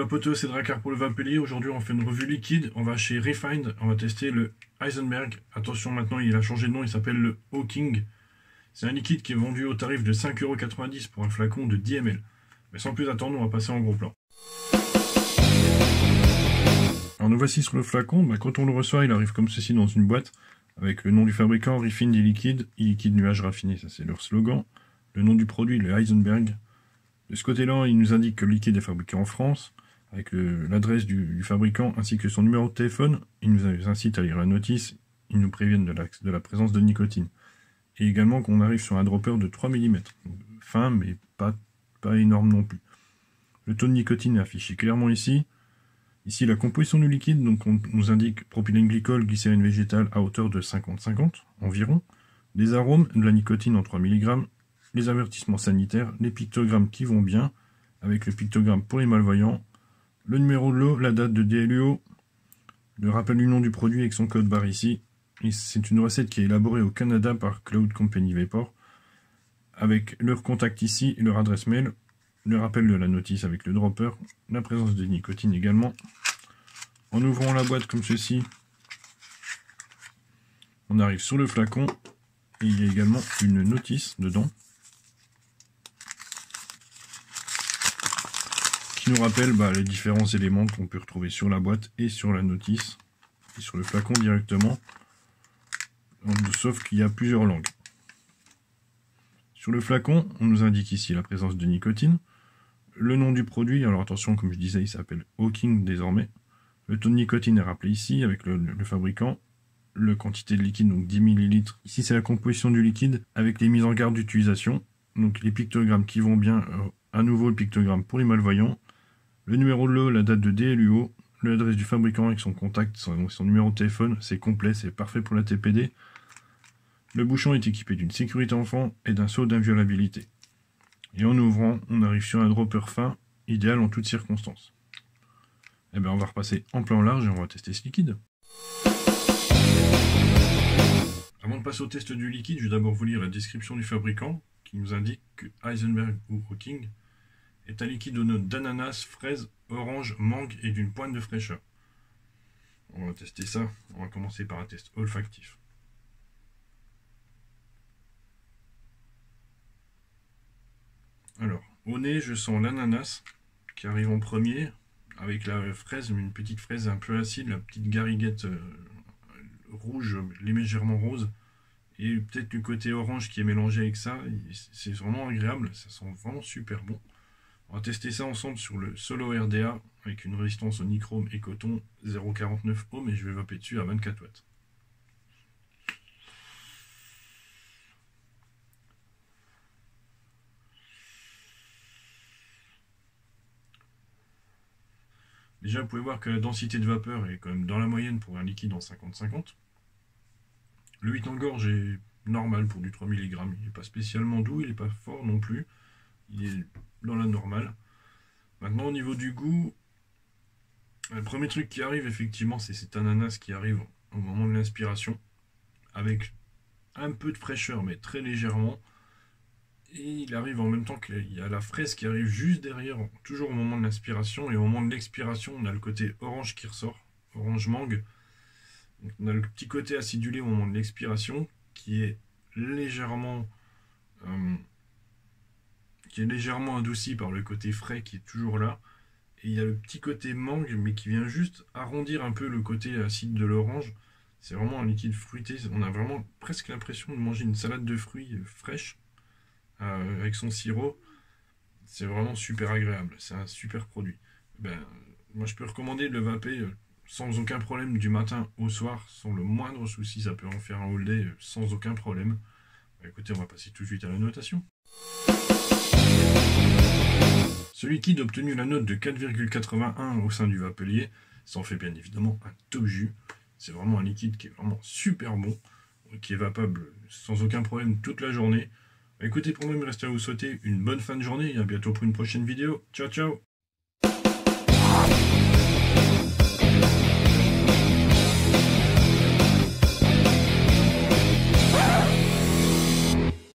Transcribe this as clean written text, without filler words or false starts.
vapoteur, c'est Drakkar pour le Vapelier. Aujourd'hui, on fait une revue liquide. On va chez Refined. On va tester le Heisenberg. Attention, maintenant, il a changé de nom. Il s'appelle le Hawking. C'est un liquide qui est vendu au tarif de 5,90 € pour un flacon de 10 ml. Mais sans plus attendre, on va passer en gros plan. Alors, nous voici sur le flacon. Quand on le reçoit, il arrive comme ceci dans une boîte avec le nom du fabricant, Refined e-liquide. E-liquide nuage raffiné, ça c'est leur slogan. Le nom du produit, le Heisenberg. De ce côté-là, il nous indique que le liquide est fabriqué en France, avec l'adresse du fabricant ainsi que son numéro de téléphone. Il nous incite à lire la notice, ils nous préviennent de la présence de nicotine. Et également qu'on arrive sur un dropper de 3 mm, fin mais pas énorme non plus. Le taux de nicotine est affiché clairement ici. Ici la composition du liquide, donc on nous indique propylène glycol, glycérine végétale à hauteur de 50-50 environ. Les arômes, de la nicotine en 3 mg. Les avertissements sanitaires, les pictogrammes qui vont bien, avec le pictogramme pour les malvoyants, le numéro de lot, la date de DLUO, le rappel du nom du produit avec son code barre ici. C'est une recette qui est élaborée au Canada par Cloud Company Vapor, avec leur contact ici et leur adresse mail, le rappel de la notice avec le dropper, la présence de nicotine également. En ouvrant la boîte comme ceci, on arrive sur le flacon et il y a également une notice dedans, qui nous rappelle les différents éléments qu'on peut retrouver sur la boîte et sur la notice et sur le flacon directement, sauf qu'il y a plusieurs langues. Sur le flacon, on nous indique ici la présence de nicotine, le nom du produit, alors attention, comme je disais, il s'appelle Hawking désormais. Le taux de nicotine est rappelé ici avec le fabricant, la quantité de liquide, donc 10 ml. Ici c'est la composition du liquide avec les mises en garde d'utilisation, donc les pictogrammes qui vont bien, à nouveau le pictogramme pour les malvoyants, le numéro de lot, la date de DLUO, l'adresse du fabricant avec son contact, son numéro de téléphone, c'est complet, c'est parfait pour la TPD. Le bouchon est équipé d'une sécurité enfant et d'un sceau d'inviolabilité. Et en ouvrant, on arrive sur un dropper fin, idéal en toutes circonstances. Et bien on va repasser en plan large et on va tester ce liquide. Avant de passer au test du liquide, je vais d'abord vous lire la description du fabricant qui nous indique que Heisenberg ou Hawking est un liquide aux notes d'ananas, fraise, orange, mangue et d'une pointe de fraîcheur. On va tester ça. On va commencer par un test olfactif. Alors, au nez, je sens l'ananas qui arrive en premier, avec la fraise, une petite fraise un peu acide, la petite gariguette rouge, légèrement rose, et peut-être le côté orange qui est mélangé avec ça. C'est vraiment agréable, ça sent vraiment super bon. On va tester ça ensemble sur le Solo RDA avec une résistance au nichrome et coton 0,49 ohms et je vais vaper dessus à 24 watts. Déjà, vous pouvez voir que la densité de vapeur est quand même dans la moyenne pour un liquide en 50-50. Le 8 en gorge est normal pour du 3 mg. Il n'est pas spécialement doux, il n'est pas fort non plus. Il est dans la normale. Maintenant, au niveau du goût, le premier truc qui arrive, effectivement, c'est cet ananas qui arrive au moment de l'inspiration, avec un peu de fraîcheur, mais très légèrement. Et il arrive en même temps qu'il y a la fraise qui arrive juste derrière, toujours au moment de l'inspiration. Et au moment de l'expiration, on a le côté orange qui ressort, orange mangue. Donc, on a le petit côté acidulé au moment de l'expiration, qui est légèrement adouci par le côté frais qui est toujours là. Et il y a le petit côté mangue, mais qui vient juste arrondir un peu le côté acide de l'orange. C'est vraiment un liquide fruité. On a vraiment presque l'impression de manger une salade de fruits fraîche avec son sirop. C'est vraiment super agréable. C'est un super produit. Moi, je peux recommander de le vaper sans aucun problème du matin au soir, sans le moindre souci. Ça peut en faire un all day sans aucun problème. Écoutez, on va passer tout de suite à la notation. Ce liquide a obtenu la note de 4,81 au sein du Vapelier. Ça en fait bien évidemment un top jus. C'est vraiment un liquide qui est vraiment super bon, qui est vapable sans aucun problème toute la journée. Écoutez, pour moi, il me reste à vous souhaiter une bonne fin de journée et à bientôt pour une prochaine vidéo. Ciao, ciao!